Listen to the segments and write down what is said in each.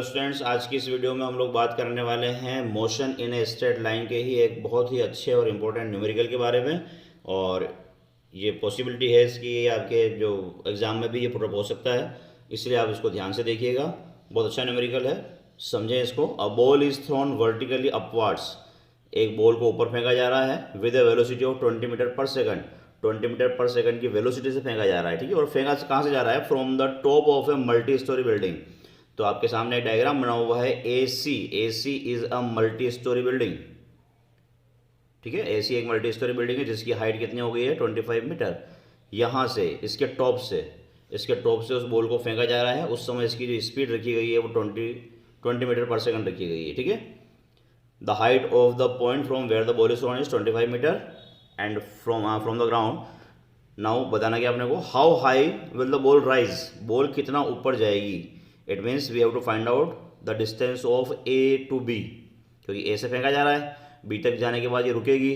Students, आज की इस वीडियो में हम लोग बात करने वाले हैं motion in a straight line के ही एक बहुत ही अच्छे और इम्पोर्टेंट न्यूमेरिकल के बारे में। और ये पॉसिबिलिटी है इसकी, ये आपके जो एग्ज़ाम में भी ये पुट हो सकता है, इसलिए आप इसको ध्यान से देखिएगा। बहुत अच्छा न्यूमेरिकल है, समझें इसको। A ball is thrown vertically upwards. एक बॉल को ऊपर फेंका जा रहा है with a velocity of 20 metre per second. 20 metre per second की वेलोसिटी से फेंका जा रहा है, ठीक है। और फेंका कहाँ से जा रहा है? From the top of a multi storey building. तो आपके सामने एक डायग्राम बना हुआ है A C is a multi storey building, ठीक है। ए सी एक मल्टी स्टोरी बिल्डिंग है जिसकी हाइट कितनी हो गई है? 25 मीटर। यहाँ से इसके टॉप से उस बॉल को फेंका जा रहा है। उस समय इसकी जो स्पीड रखी गई है वो 20 मीटर पर सेकंड रखी गई है, ठीक है। The height of the point from where the ball is thrown is 25 metre and from the ground. Now बताना क्या आपने को, how high will the ball rise. Ball कितना ऊपर जाएगी? It means we have to find out the distance of A to B, क्योंकि A से फेंका जा रहा है, बी तक जाने के बाद ये रुकेगी,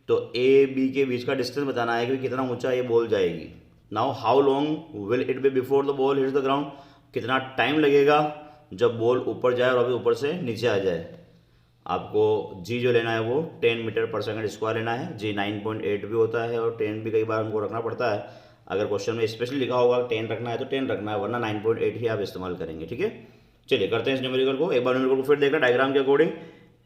तो ए बी के बीच का डिस्टेंस बताना है कि कितना ऊंचा ये बॉल जाएगी। Now how long will it be before the ball hits the ground. कितना टाइम लगेगा जब बॉल ऊपर जाए और अभी ऊपर से नीचे आ जाए। आपको जी जो लेना है वो 10 मीटर पर सेकंड स्क्वायर लेना है। जी 9.8 भी होता है और 10 भी कई बार हमको रखना पड़ता है। अगर क्वेश्चन में स्पेशली लिखा होगा 10 रखना है तो 10 रखना है, वरना 9.8 ही आप इस्तेमाल करेंगे, ठीक है। चलिए करते हैं इस न्यूमेरिकल को। एक बार न्यूमेरिकल को फिर देखना डायग्राम के अकॉर्डिंग।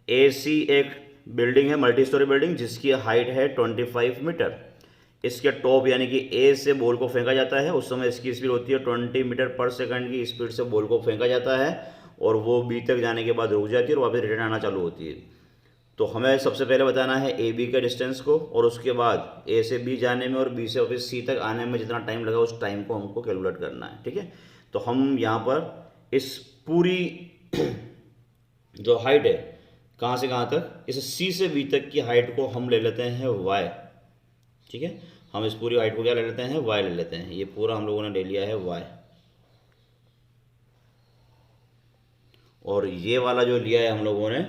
ए सी एक बिल्डिंग है, मल्टी स्टोरी बिल्डिंग, जिसकी हाइट है 25 मीटर। इसके टॉप यानी कि ए से बॉल को फेंका जाता है। उस समय इसकी स्पीड होती है 20 मीटर पर सेकंड की स्पीड से बॉल को फेंका जाता है और वो बी तक जाने के बाद रुक जाती है और वापस रिटर्न आना चालू होती है। तो हमें सबसे पहले बताना है ए बी का डिस्टेंस को, और उसके बाद ए से बी जाने में और बी से वापस सी तक आने में जितना टाइम लगा उस टाइम को हमको कैलकुलेट करना है, ठीक है। तो हम यहाँ पर इस पूरी जो हाइट है कहाँ से कहाँ तक, इस सी से बी तक की हाइट को हम ले लेते हैं वाई, ठीक है। हम इस पूरी हाइट को क्या ले लेते हैं? वाई ले लेते हैं। ये पूरा हम लोगों ने ले लिया है वाई, और ये वाला जो लिया है हम लोगों ने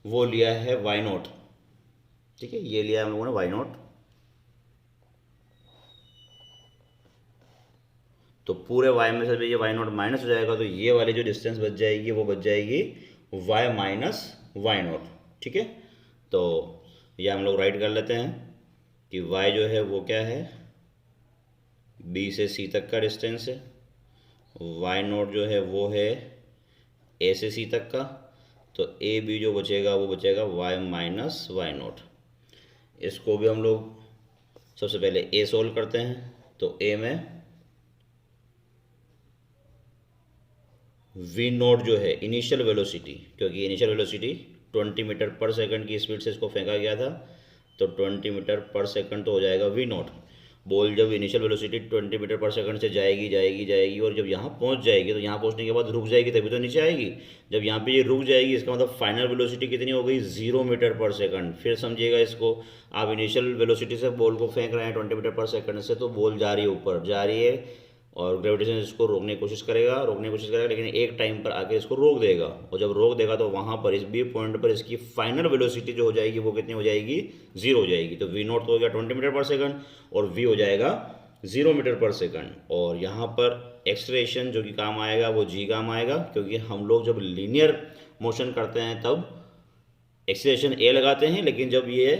वो लिया है वाई नॉट, ठीक है। ये लिया है हम लोगों ने वाई नॉट। तो पूरे वाई में से ये वाई नॉट माइनस हो जाएगा, तो ये वाली जो डिस्टेंस बच जाएगी वो बच जाएगी वाई माइनस वाई नॉट, ठीक है। तो ये हम लोग राइट कर लेते हैं कि वाई जो है वो क्या है? बी से सी तक का डिस्टेंस है। वाई नॉट जो है वो है ए से सी तक का। तो ए बी जो बचेगा वो बचेगा वाई माइनस वाई नॉट। इसको भी हम लोग सबसे पहले ए सोल्व करते हैं। तो ए में वी नोट जो है इनिशियल वेलोसिटी, क्योंकि initial velocity 20 metre per second की स्पीड से इसको फेंका गया था, तो 20 मीटर पर सेकंड तो हो जाएगा वी नोट। बॉल जब initial velocity 20 metre per second से जाएगी और जब यहाँ पहुँच जाएगी तो यहाँ पहुँचने के बाद रुक जाएगी तभी तो नीचे आएगी। जब यहाँ पे ये रुक जाएगी इसका मतलब फाइनल वेलोसिटी कितनी हो गई? 0 मीटर पर सेकंड। फिर समझिएगा इसको, आप इनिशियल वेलोसिटी से बॉल को फेंक रहे हैं 20 मीटर पर सेकंड से, तो बॉल जा रही है ऊपर, जा रही है, और ग्रेविटेशन इसको रोकने की कोशिश करेगा, लेकिन एक टाइम पर आके इसको रोक देगा। और जब रोक देगा तो वहाँ पर इस बी पॉइंट पर इसकी फाइनल वेलोसिटी जो हो जाएगी वो कितनी हो जाएगी? 0 हो जाएगी। तो वी नॉट तो हो गया 20 मीटर पर सेकंड और वी हो जाएगा 0 मीटर पर सेकंड। और यहाँ पर एक्सलेरेशन जो कि काम आएगा वो जी काम आएगा, क्योंकि हम लोग जब लीनियर मोशन करते हैं तब एक्सलेरेशन ए लगाते हैं, लेकिन जब ये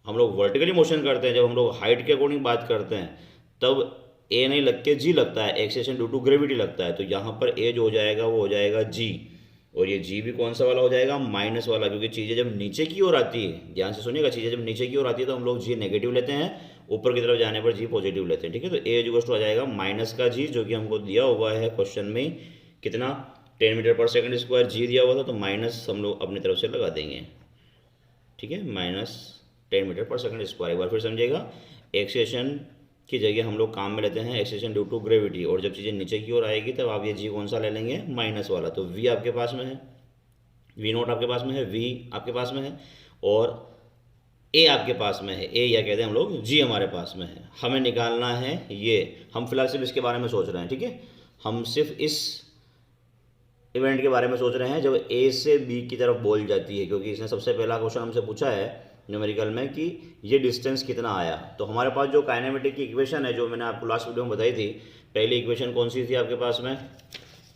हम लोग वर्टिकली मोशन करते हैं, जब हम लोग हाइट के अकॉर्डिंग बात करते हैं, तब ए नहीं लग के जी लगता है, एक्सेलेरेशन ड्यू टू ग्रेविटी लगता है। तो यहाँ पर ए जो हो जाएगा वो हो जाएगा जी, और ये जी भी कौन सा वाला हो जाएगा? माइनस वाला, क्योंकि चीज़ें जब नीचे की ओर आती है, ध्यान से सुनिएगा, चीज़ें जब नीचे की ओर आती है तो हम लोग जी नेगेटिव लेते हैं, ऊपर की तरफ जाने पर जी पॉजिटिव लेते हैं, ठीक है। तो ए इक्वल्स टू आ जाएगा माइनस का जी, जो कि हमको दिया हुआ है क्वेश्चन में, कितना? 10 मीटर पर सेकंड स्क्वायर जी दिया हुआ था, तो माइनस हम लोग अपनी तरफ से लगा देंगे, ठीक है। Minus 10 metre per second square. एक बार फिर समझिएगा, एक्सेलेरेशन की जगह हम लोग काम में लेते हैं एक्सेलेरेशन ड्यू टू ग्रेविटी, और जब चीज़ें नीचे की ओर आएगी तब आप ये जी कौन सा ले लेंगे? माइनस वाला। तो वी आपके पास में है, वी नोट आपके पास में है, वी आपके पास में है, और ए आपके पास में है, ए या कहते हैं हम लोग जी हमारे पास में है। हमें निकालना है ये, हम फिलहाल सिर्फ इसके बारे में सोच रहे हैं, ठीक है। हम सिर्फ इस इवेंट के बारे में सोच रहे हैं जब ए से बी की तरफ बॉल जाती है, क्योंकि इसने सबसे पहला क्वेश्चन हमसे पूछा है न्यूमेरिकल में कि ये डिस्टेंस कितना आया। तो हमारे पास जो काइनेमेटिक की इक्वेशन है, जो मैंने आपको लास्ट वीडियो में बताई थी, पहली इक्वेशन कौन सी थी आपके पास में?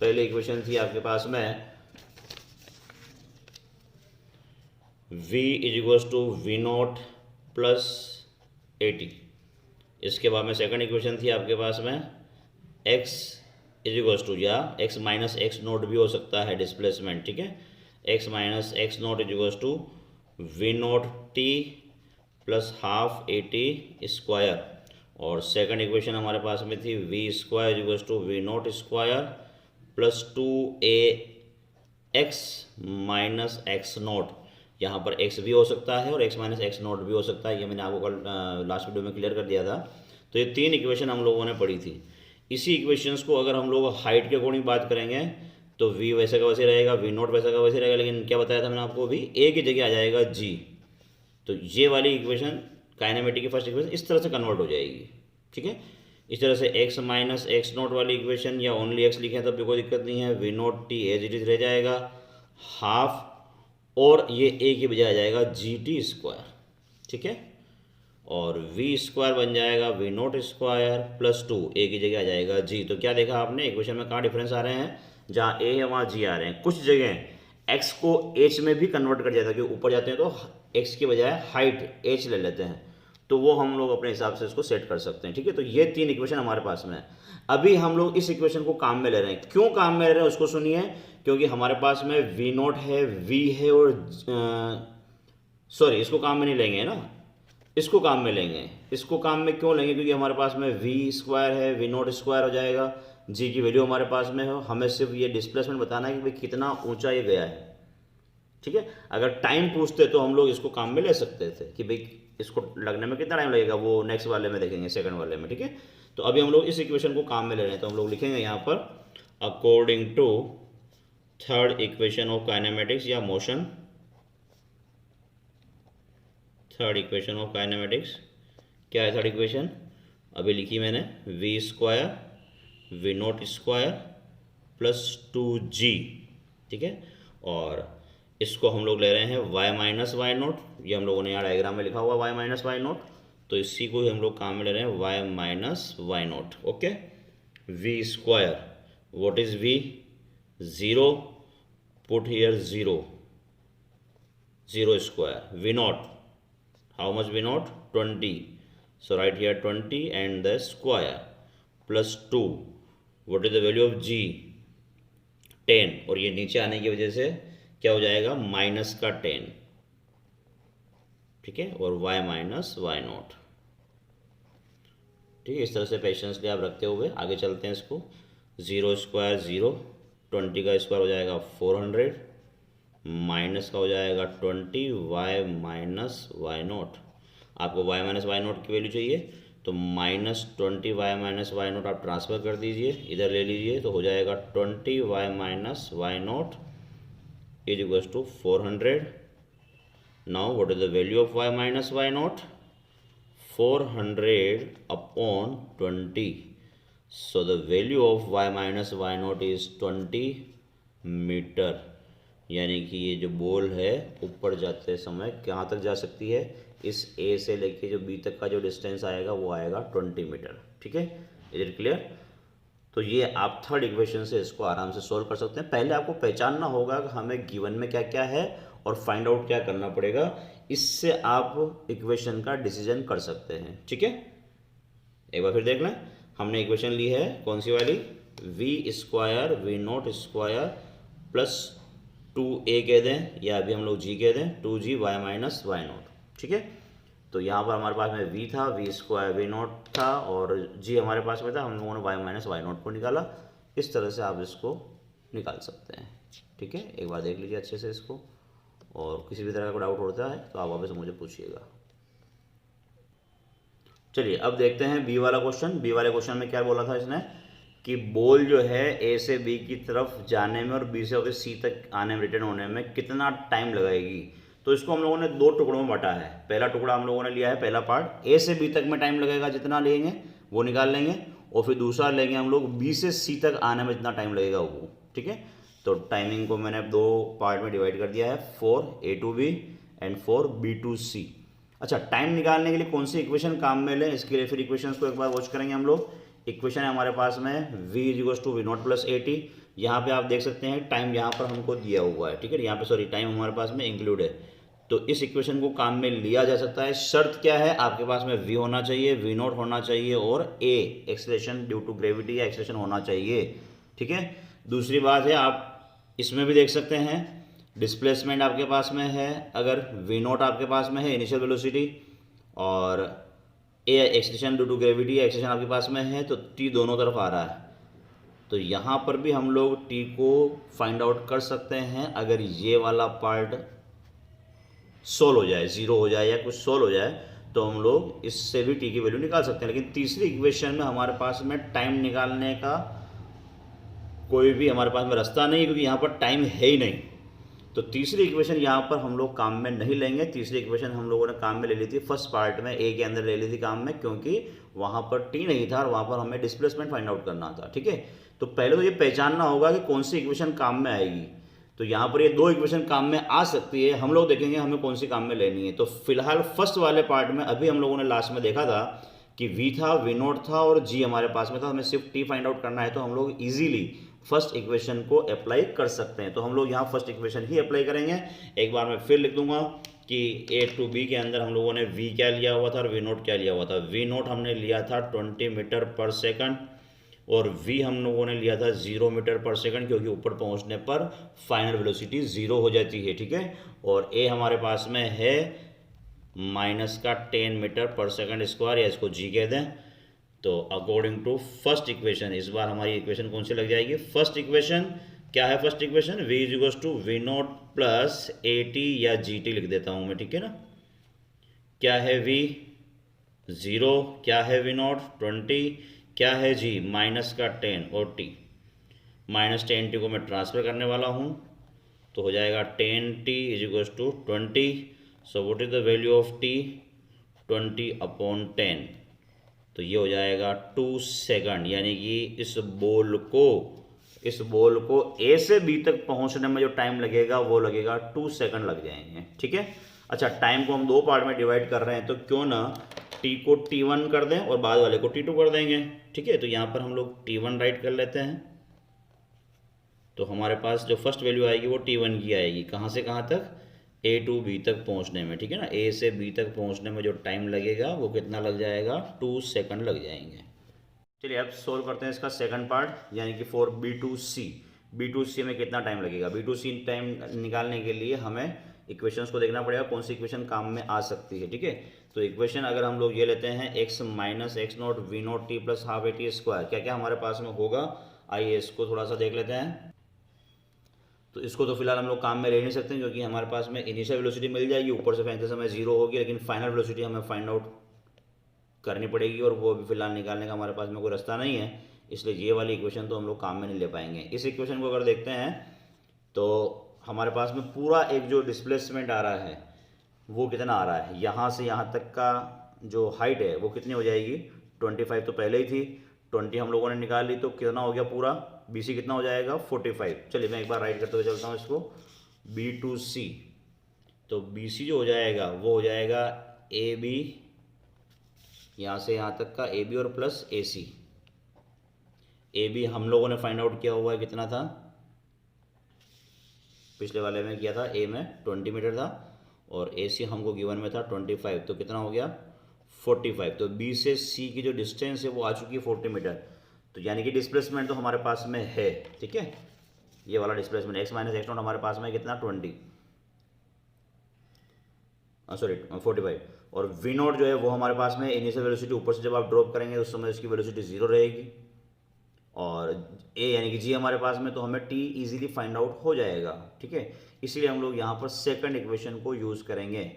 पहली इक्वेशन थी आपके पास में v is to V naught plus 80। इसके बाद में सेकंड इक्वेशन थी आपके पास में x इज टू, या x माइनस एक्स नोट भी हो सकता है डिस्प्लेसमेंट, ठीक है, x minus X naught is to V naught T plus half AT square. और सेकंड इक्वेशन हमारे पास में थी V square is to V naught square plus 2ax minus X naught. यहाँ पर x भी हो सकता है और x माइनस एक्स नोट भी हो सकता है, ये मैंने आपको कल लास्ट वीडियो में क्लियर कर दिया था। तो ये तीन इक्वेशन हम लोगों ने पढ़ी थी। इसी इक्वेशंस को अगर हम लोग हाइट के अकॉर्डिंग बात करेंगे तो v वैसे का वैसे रहेगा, v नोट वैसा का वैसे रहेगा, लेकिन क्या बताया था मैंने आपको, भी a की जगह आ जाएगा g। तो ये वाली इक्वेशन काइनेमेटिक की फर्स्ट इक्वेशन इस तरह से कन्वर्ट हो जाएगी, ठीक है। इस तरह से x माइनस एक्स नोट वाली इक्वेशन, या ओनली x लिखें तब भी कोई दिक्कत नहीं है, V naught T as it is रह जाएगा हाफ, और ये a की बजाय आ जाएगा GT स्क्वायर, ठीक है। और v स्क्वायर बन जाएगा V naught square plus 2, a की जगह आ जाएगा g। तो क्या देखा आपने इक्वेशन में कहाँ डिफरेंस आ रहे हैं, जहाँ a है वहाँ g आ रहे हैं। कुछ जगह x को h में भी कन्वर्ट कर जाता है, क्योंकि ऊपर जाते हैं तो x की बजाय हाइट h ले लेते हैं, तो वो हम लोग अपने हिसाब से इसको सेट कर सकते हैं, ठीक है। तो ये तीन इक्वेशन हमारे पास में है। अभी हम लोग इस इक्वेशन को काम में ले रहे हैं। क्यों काम में ले रहे हैं उसको सुनिए, क्योंकि हमारे पास में वी नोट है, v है, और सॉरी इसको काम में नहीं लेंगे ना, इसको काम में लेंगे। इसको काम में क्यों लेंगे, क्योंकि हमारे पास में वी स्क्वायर है, वी नोट स्क्वायर हो जाएगा, जी की वैल्यू हमारे पास में है, हमें सिर्फ ये डिस्प्लेसमेंट बताना है कि भाई कितना ऊंचा ये गया है, ठीक है। अगर टाइम पूछते तो हम लोग इसको काम में ले सकते थे कि भाई इसको लगने में कितना टाइम लगेगा, वो नेक्स्ट वाले में देखेंगे, सेकंड वाले में, ठीक है। तो अभी हम लोग इस इक्वेशन को काम में ले रहे हैं, तो हम लोग लिखेंगे यहाँ पर according to third equation of kinematics या motion, third equation of kinematics. क्या है थर्ड इक्वेशन, अभी लिखी मैंने, V square V naught square plus 2g, ठीक है। और इसको हम लोग ले रहे हैं y माइनस वाई नोट, ये हम लोगों ने यहाँ डायग्राम में लिखा हुआ y माइनस वाई नोट, तो इसी को ही हम लोग काम में ले रहे हैं y minus Y naught, okay. v square, what is v, 0, put here 0, 0 square, v naught, how much v naught, 20, so write here 20 and the square plus 2, what is the value of g, 10, और ये नीचे आने की वजह से क्या हो जाएगा, माइनस का 10, ठीक है, और y माइनस वाई नॉट, ठीक है। इस तरह से पेशेंस के आप रखते हुए आगे चलते हैं। इसको 0 स्क्वायर 0, 20 का स्क्वायर हो जाएगा 400, माइनस का हो जाएगा 20, y माइनस वाई नॉट। आपको y माइनस वाई नॉट की वैल्यू चाहिए तो -20 y माइनस वाई नॉट आप ट्रांसफ़र कर दीजिए, इधर ले लीजिए, तो हो जाएगा 20 y minus Y naught is equals to 400. Now what is the value of y minus y naught, 400 upon 20, so the value of y minus y naught is 20 metre. यानी कि ये जो बॉल है ऊपर जाते समय कहाँ तक जा सकती है, इस A से लेके जो B तक का जो डिस्टेंस आएगा वो आएगा 20 मीटर, ठीक है। Is it clear. तो ये आप थर्ड इक्वेशन से इसको आराम से सोल्व कर सकते हैं। पहले आपको पहचानना होगा कि हमें गिवन में क्या क्या है और फाइंड आउट क्या करना पड़ेगा, इससे आप इक्वेशन का डिसीजन कर सकते हैं, ठीक है। एक बार फिर देख लें, हमने इक्वेशन ली है कौन सी वाली, V square V naught square plus 2a कह दें, या अभी हम लोग g कह दें, 2g y minus Y not, ठीक है। तो यहाँ पर हमारे पास में v था, वी स्क्वायर वी नॉट था, और g हमारे पास में था, हम लोगों ने y माइनस वाई नॉट को निकाला। इस तरह से आप इसको निकाल सकते हैं, ठीक है। एक बार देख लीजिए अच्छे से इसको, और किसी भी तरह का डाउट होता है तो आप वापस मुझे पूछिएगा। चलिए अब देखते हैं बी वाला क्वेश्चन। बी वाले क्वेश्चन में क्या बोला था इसने कि बॉल जो है ए से बी की तरफ जाने में और बी से सी तक आने में, रिटर्न होने में कितना टाइम लगाएगी। तो इसको हम लोगों ने दो टुकड़ों में बांटा है। पहला टुकड़ा हम लोगों ने लिया है, पहला पार्ट ए से बी तक में टाइम लगेगा जितना लेंगे वो निकाल लेंगे, और फिर दूसरा लेंगे हम लोग बी से सी तक आने में जितना टाइम लगेगा वो, ठीक है। तो टाइमिंग को मैंने दो पार्ट में डिवाइड कर दिया है, 4A to B and 4B to C। अच्छा, टाइम निकालने के लिए कौन सी इक्वेशन काम में लें, इसके लिए फिर इक्वेशंस को एक बार वॉच करेंगे हम लोग। इक्वेशन है हमारे पास में v is to V naught plus 80, यहाँ पे आप देख सकते हैं टाइम यहाँ पर हमको दिया हुआ है, ठीक है, यहाँ पे सॉरी टाइम हमारे पास में इंक्लूड है। तो इस इक्वेशन को काम में लिया जा सकता है। शर्त क्या है, आपके पास में v होना चाहिए, v नॉट होना चाहिए और a acceleration due to gravity या एक्सेलरेशन होना चाहिए, ठीक है। दूसरी बात है, आप इसमें भी देख सकते हैं डिस्प्लेसमेंट आपके पास में है, अगर v नॉट आपके पास में है इनिशियल वेलोसिटी और a acceleration due to gravity या एक्सेलरेशन आपके पास में है, तो t दोनों तरफ आ रहा है। तो यहाँ पर भी हम लोग t को फाइंड आउट कर सकते हैं। अगर ये वाला पार्ट सोल्व हो जाए, जीरो हो जाए या कुछ सोल्व हो जाए, तो हम लोग इससे भी टी की वैल्यू निकाल सकते हैं। लेकिन तीसरी इक्वेशन में हमारे पास में टाइम निकालने का कोई भी हमारे पास में रास्ता नहीं है, क्योंकि यहाँ पर टाइम है ही नहीं। तो तीसरी इक्वेशन यहाँ पर हम लोग काम में नहीं लेंगे। तीसरी इक्वेशन हम लोगों ने काम में ले ली थी फर्स्ट पार्ट में, ए के अंदर ले ली थी काम में, क्योंकि वहाँ पर टी नहीं था और वहाँ पर हमें डिस्प्लेसमेंट फाइंड आउट करना था, ठीक है। तो पहले तो ये पहचानना होगा कि कौन सी इक्वेशन काम में आएगी। तो यहाँ पर ये दो इक्वेशन काम में आ सकती है, हम लोग देखेंगे हमें कौन सी काम में लेनी है। तो फिलहाल फर्स्ट वाले पार्ट में अभी हम लोगों ने लास्ट में देखा था कि v था, v नॉट था और g हमारे पास में था, हमें सिर्फ t फाइंड आउट करना है। तो हम लोग इजीली फर्स्ट इक्वेशन को अप्लाई कर सकते हैं। तो हम लोग यहाँ फर्स्ट इक्वेशन ही अप्लाई करेंगे। एक बार मैं फिर लिख दूंगा कि a टू b के अंदर हम लोगों ने v क्या लिया हुआ था और v नॉट क्या लिया हुआ था। v नॉट हमने लिया था 20 मीटर पर सेकंड और v हम लोगों ने लिया था 0 मीटर पर सेकंड, क्योंकि ऊपर पहुंचने पर फाइनल वेलोसिटी 0 हो जाती है, ठीक है। और a हमारे पास में है माइनस का 10 मीटर पर सेकंड स्क्वायर, या इसको g कह दें। तो अकॉर्डिंग टू फर्स्ट इक्वेशन, इस बार हमारी इक्वेशन कौन सी लग जाएगी, फर्स्ट इक्वेशन क्या है, first equation v is to V naught plus A T या जी टी लिख देता हूं मैं, ठीक है ना। क्या है v 0, क्या है v नॉट 20, क्या है g माइनस का 10 और t माइनस 10t को मैं ट्रांसफर करने वाला हूँ, तो हो जाएगा 10t is equals to 20। So what is the value of t, 20/10। तो ये हो जाएगा 2 सेकंड, यानी कि इस बॉल को ए से बी तक पहुंचने में जो टाइम लगेगा वो लगेगा 2 सेकंड लग जाएंगे, ठीक है। अच्छा, टाइम को हम दो पार्ट में डिवाइड कर रहे हैं, तो क्यों ना टी को t1 कर दें और बाद वाले को t2 कर देंगे, ठीक है। तो यहाँ पर हम लोग t1 राइट कर लेते हैं। तो हमारे पास जो फर्स्ट वैल्यू आएगी वो t1 की आएगी, कहाँ से कहाँ तक, ए टू बी तक पहुँचने में, ठीक है ना। ए से बी तक पहुँचने में जो टाइम लगेगा वो कितना लग जाएगा, 2 सेकंड लग जाएंगे। चलिए अब सोल्व करते हैं इसका सेकंड पार्ट, यानी कि फॉर B2C में कितना टाइम लगेगा। B2C टाइम निकालने के लिए हमें इक्वेशंस को देखना पड़ेगा कौन सी इक्वेशन काम में आ सकती है, ठीक है। तो इक्वेशन अगर हम लोग ये लेते हैं x minus X naught V naught T plus half A T square, क्या क्या हमारे पास में होगा, आइए इसको थोड़ा सा देख लेते हैं। तो इसको तो फिलहाल हम लोग काम में ले नहीं सकते, क्योंकि हमारे पास में इनिशियल वेलोसिटी मिल जाएगी, ऊपर से फेंकते समय 0 होगी, लेकिन फाइनल वेलोसिटी हमें फाइंड आउट करनी पड़ेगी और वो भी फिलहाल निकालने का हमारे पास में कोई रास्ता नहीं है, इसलिए ये वाली इक्वेशन तो हम लोग काम में नहीं ले पाएंगे। इस इक्वेशन को अगर देखते हैं तो हमारे पास में पूरा एक जो डिस्प्लेसमेंट आ रहा है वो कितना आ रहा है, यहाँ से यहाँ तक का जो हाइट है वो कितनी हो जाएगी, 25 तो पहले ही थी, 20 हम लोगों ने निकाल ली, तो कितना हो गया पूरा, BC कितना हो जाएगा 45। चलिए मैं एक बार राइट करते हुए चलता हूँ इसको, B2C। तो BC जो हो जाएगा वो हो जाएगा AB, यहाँ से यहाँ तक का AB और प्लस AC। AB हम लोगों ने फाइंड आउट किया हुआ है, कितना था, पिछले वाले में किया था, A में 20 मीटर था और AC हमको गिवन में था 25, तो कितना हो गया 45। तो B से C की जो डिस्टेंस है वो आ चुकी है 40 मीटर। तो यानी कि डिस्प्लेसमेंट तो हमारे पास में है, ठीक है। ये वाला displacement x minus X not हमारे पास में कितना 45, और v नॉट जो है वो हमारे पास में इनिशियल वेलोसिटी, ऊपर से जब आप ड्रॉप करेंगे उस समय उसकी वेलोसिटी 0 रहेगी, और a यानी कि g हमारे पास में, तो हमें t इजीली फाइंड आउट हो जाएगा, ठीक है। इसलिए हम लोग यहाँ पर सेकंड इक्वेशन को यूज़ करेंगे।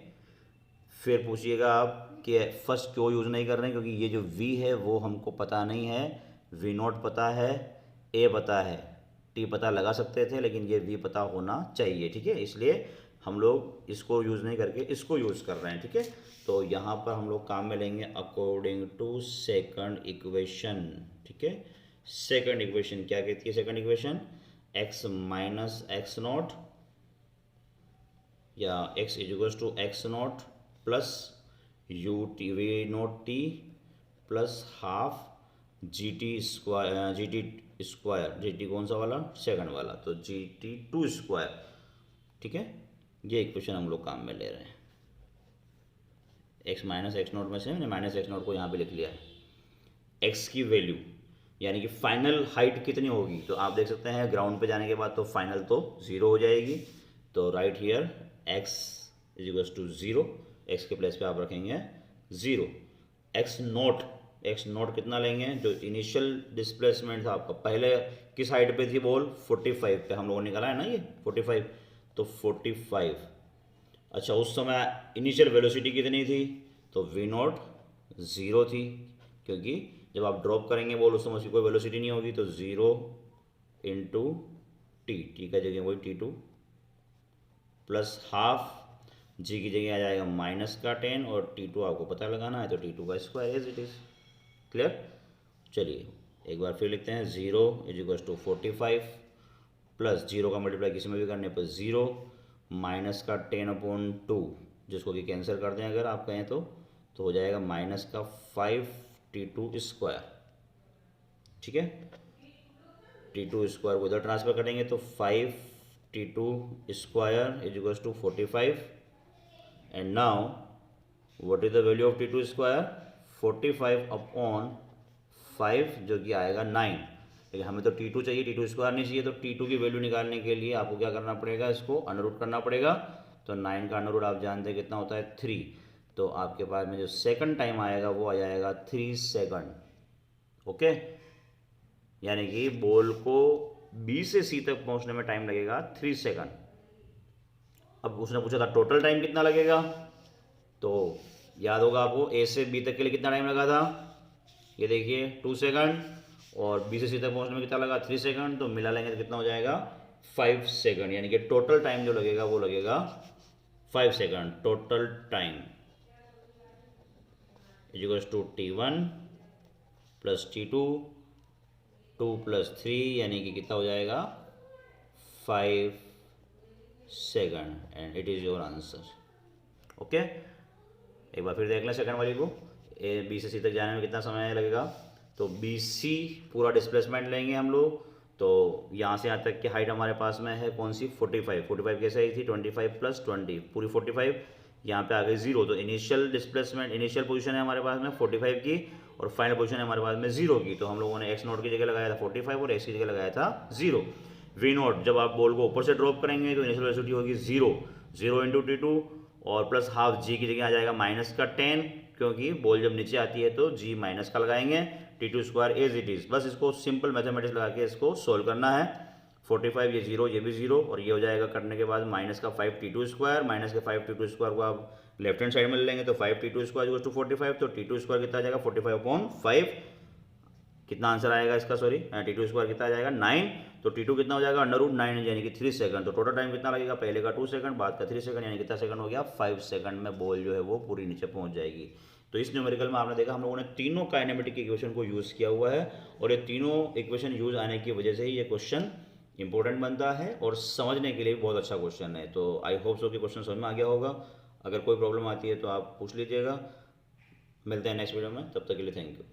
फिर पूछिएगा आप कि फर्स्ट क्यों यूज़ नहीं कर रहे हैं, क्योंकि ये जो v है वो हमको पता नहीं है, v नॉट पता है, a पता है, t पता लगा सकते थे, लेकिन ये v पता होना चाहिए, ठीक है। इसलिए हम लोग इसको यूज़ नहीं करके इसको यूज़ कर रहे हैं, ठीक है। तो यहाँ पर हम लोग काम में लेंगे अकॉर्डिंग टू सेकंड इक्वेशन, ठीक है। सेकंड इक्वेशन क्या कहती है, second equation x minus X naught या x is equals to X naught plus U T V naught T plus half G T कौन सा वाला, सेकंड वाला, तो जी टी टू स्क्वायर, ठीक है। ये इक्वेशन हम लोग काम में ले रहे हैं। एक्स माइनस एक्स नोट में से मैंने माइनस एक्स नोट को यहाँ पे लिख लिया है। एक्स की वैल्यू यानी कि फाइनल हाइट कितनी होगी, तो आप देख सकते हैं ग्राउंड पे जाने के बाद तो फाइनल तो 0 हो जाएगी। तो write here X is equals to 0, X के प्लेस पे आप रखेंगे 0। एक्स नोट कितना लेंगे, जो इनिशियल डिस्प्लेसमेंट था आपका, पहले किस हाइट पे थी बॉल, 45 पे हम लोगों ने निकाला है ना ये 45, तो 45। अच्छा, उस समय इनिशियल वेलोसिटी कितनी थी, तो वी नॉट 0 थी, क्योंकि जब आप ड्रॉप करेंगे बॉल उस समय उसकी कोई वेलोसिटी नहीं होगी, तो 0 इंटू टी का जगह वही T2 प्लस हाफ, जी की जगह आ जाएगा माइनस का 10 और T2 आपको पता लगाना है, तो T2 का square as it is. Clear. चलिए एक बार फिर लिखते हैं, 0 इज इक्वल टू 45 प्लस 0 का मल्टीप्लाई किसी में भी करने पर 0 माइनस का 10/2, जिसको कि कैंसिल कर दें अगर आप कहें तो हो जाएगा माइनस का 5T2 स्क्वायर, ठीक है। T2 स्क्वायर को इधर ट्रांसफर करेंगे तो 5T2 square is equal to 45 and now what is the value of T2 square, 45/5 जो कि आएगा 9। लेकिन हमें तो T2 चाहिए, T2 स्क्वायर नहीं चाहिए, तो T2 की वैल्यू निकालने के लिए आपको क्या करना पड़ेगा, इसको अंडररूट करना पड़ेगा। तो 9 का अंडररूट आप जानते हैं कितना होता है, 3। तो आपके पास में जो सेकंड टाइम आएगा वो आ जाएगा 3 सेकंड। ओके, यानी कि बॉल को B से C तक पहुंचने में टाइम लगेगा 3 सेकंड। अब उसने पूछा था टोटल टाइम कितना लगेगा, तो याद होगा आपको A से B तक के लिए कितना टाइम लगा था, ये देखिए 2 सेकंड, और B से C तक पहुंचने में कितना लगा 3 सेकंड, तो मिला लेंगे तो कितना हो जाएगा 5 सेकंड, यानी कि टोटल टाइम जो लगेगा वो लगेगा 5 second. Total time is equal to T1 plus T2 2 plus 3, यानी कि कितना हो जाएगा 5 second, and it is your answer. Okay, एक बार फिर देख लें सेकंड वाली को, B से C तक जाने में कितना समय लगेगा, तो BC पूरा डिस्प्लेसमेंट लेंगे हम लोग, तो यहाँ से यहाँ तक की हाइट हमारे पास में है कौन सी 45 कैसे आई थी, 25 प्लस 20 पूरी 45, यहाँ पे आ गई 0, तो इनिशियल डिस्प्लेसमेंट इनिशियल पोजीशन है हमारे पास में 45 की और फाइनल पोजीशन है हमारे पास में 0 की, तो हम लोगों ने एक्स नोट की जगह लगाया था 45 और एक्स की जगह लगाया था 0। वी नोट जब आप बॉल को ऊपर से ड्रॉप करेंगे तो इनिशियल वेलोसिटी होगी 0 इंटू T2 और प्लस हाफ जी की जगह आ जाएगा माइनस का 10, क्योंकि बॉल जब नीचे आती है तो जी माइनस का लगाएंगे, T2 square as it is. बस इसको सिंपल मैथमेटिक्स लगा के इसको सोल्व करना है। 45 ये 0 ये भी 0 और ये हो जाएगा करने के बाद माइनस का 5T2 स्क्वायर, माइनस के 5T2 स्क्वायर को आप लेफ्ट हैंड साइड में ले लेंगे तो 5T2 स्क्वायर इक्वल टू 45, तो T2 स्क्वायर कितना आ जाएगा 45/5, कितना आंसर आएगा इसका, सॉरी T2 स्क्वायर कितना आ जाएगा 9, तो T2 कितना हो जाएगा √9 यानी कि 3 सेकंड। तो टोटल टाइम कितना लगेगा, पहले का 2 सेकंड बाद का 3 सेकंड, यानी कितना सेकंड हो गया 5 सेकंड में बॉल जो है वो पूरी नीचे पहुंच जाएगी। तो इस न्यूमेरिकल में आपने देखा हम लोगों ने तीनों काइनेमेटिक इक्वेशन को यूज़ किया हुआ है और ये तीनों इक्वेशन यूज आने की वजह से ही ये क्वेश्चन इंपॉर्टेंट बनता है और समझने के लिए बहुत अच्छा क्वेश्चन है। तो आई होप सो कि क्वेश्चन समझ में आ गया होगा। अगर कोई प्रॉब्लम आती है तो आप पूछ लीजिएगा। मिलते हैं नेक्स्ट वीडियो में, तब तक के लिए थैंक यू।